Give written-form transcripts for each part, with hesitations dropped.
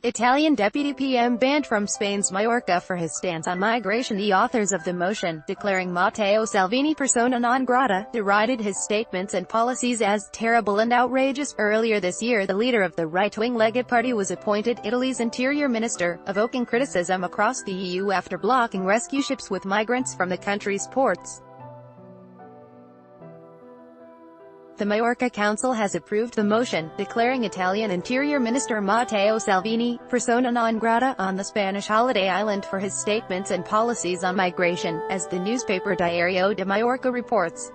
Italian Deputy PM banned from Spain's Mallorca for his stance on migration. The authors of the motion, declaring Matteo Salvini persona non grata, derided his statements and policies as terrible and outrageous. Earlier this year, the leader of the right-wing Lega Party was appointed Italy's interior minister, evoking criticism across the EU after blocking rescue ships with migrants from the country's ports. The Mallorca Council has approved the motion, declaring Italian Interior Minister Matteo Salvini persona non grata on the Spanish holiday island for his statements and policies on migration, as the newspaper Diario de Mallorca reports.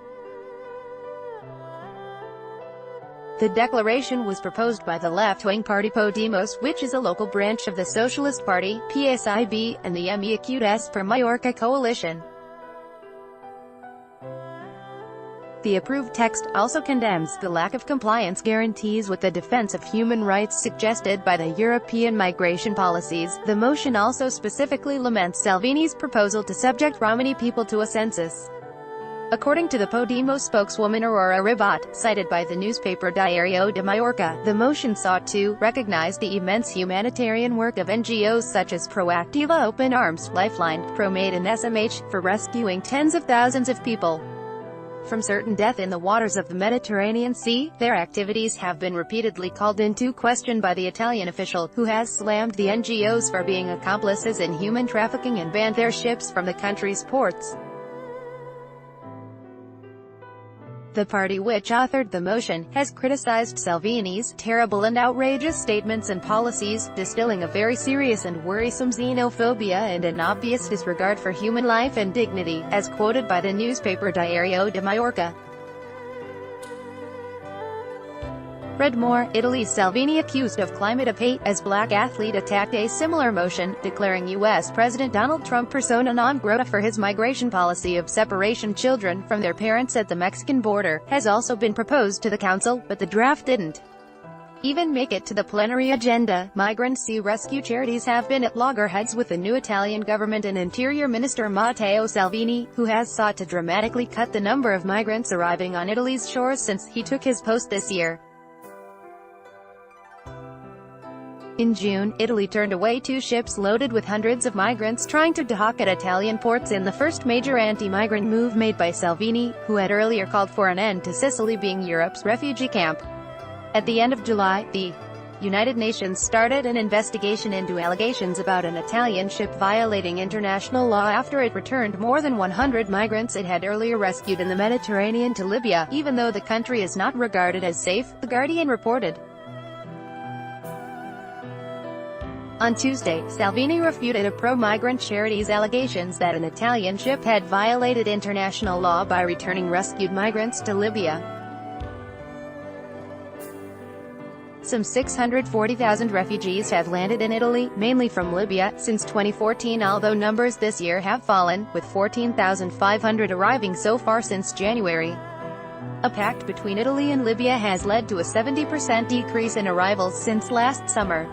The declaration was proposed by the left-wing party Podemos, which is a local branch of the Socialist Party, PSIB, and the Amicudes per Mallorca coalition. The approved text also condemns the lack of compliance guarantees with the defense of human rights suggested by the European migration policies. The motion also specifically laments Salvini's proposal to subject Romani people to a census. According to the Podemos spokeswoman Aurora Ribat, cited by the newspaper Diario de Mallorca, the motion sought to recognize the immense humanitarian work of NGOs such as Proactiva Open Arms, Lifeline, ProMaid and SMH, for rescuing tens of thousands of people from certain death in the waters of the Mediterranean Sea. Their activities have been repeatedly called into question by the Italian official, who has slammed the NGOs for being accomplices in human trafficking and banned their ships from the country's ports. The party, which authored the motion, has criticized Salvini's terrible and outrageous statements and policies, distilling a very serious and worrisome xenophobia and an obvious disregard for human life and dignity, as quoted by the newspaper Diario de Mallorca. Read more. Italy's Salvini accused of climate hate, as black athlete attacked a similar motion, declaring U.S. President Donald Trump persona non grata for his migration policy of separation children from their parents at the Mexican border, has also been proposed to the council, but the draft didn't even make it to the plenary agenda. Migrant sea rescue charities have been at loggerheads with the new Italian government and Interior Minister Matteo Salvini, who has sought to dramatically cut the number of migrants arriving on Italy's shores since he took his post this year. In June, Italy turned away 2 ships loaded with hundreds of migrants trying to dock at Italian ports in the first major anti-migrant move made by Salvini, who had earlier called for an end to Sicily being Europe's refugee camp. At the end of July, the United Nations started an investigation into allegations about an Italian ship violating international law after it returned more than 100 migrants it had earlier rescued in the Mediterranean to Libya, even though the country is not regarded as safe, The Guardian reported. On Tuesday, Salvini refuted a pro-migrant charity's allegations that an Italian ship had violated international law by returning rescued migrants to Libya. Some 640,000 refugees have landed in Italy, mainly from Libya, since 2014, although numbers this year have fallen, with 14,500 arriving so far since January. A pact between Italy and Libya has led to a 70% decrease in arrivals since last summer.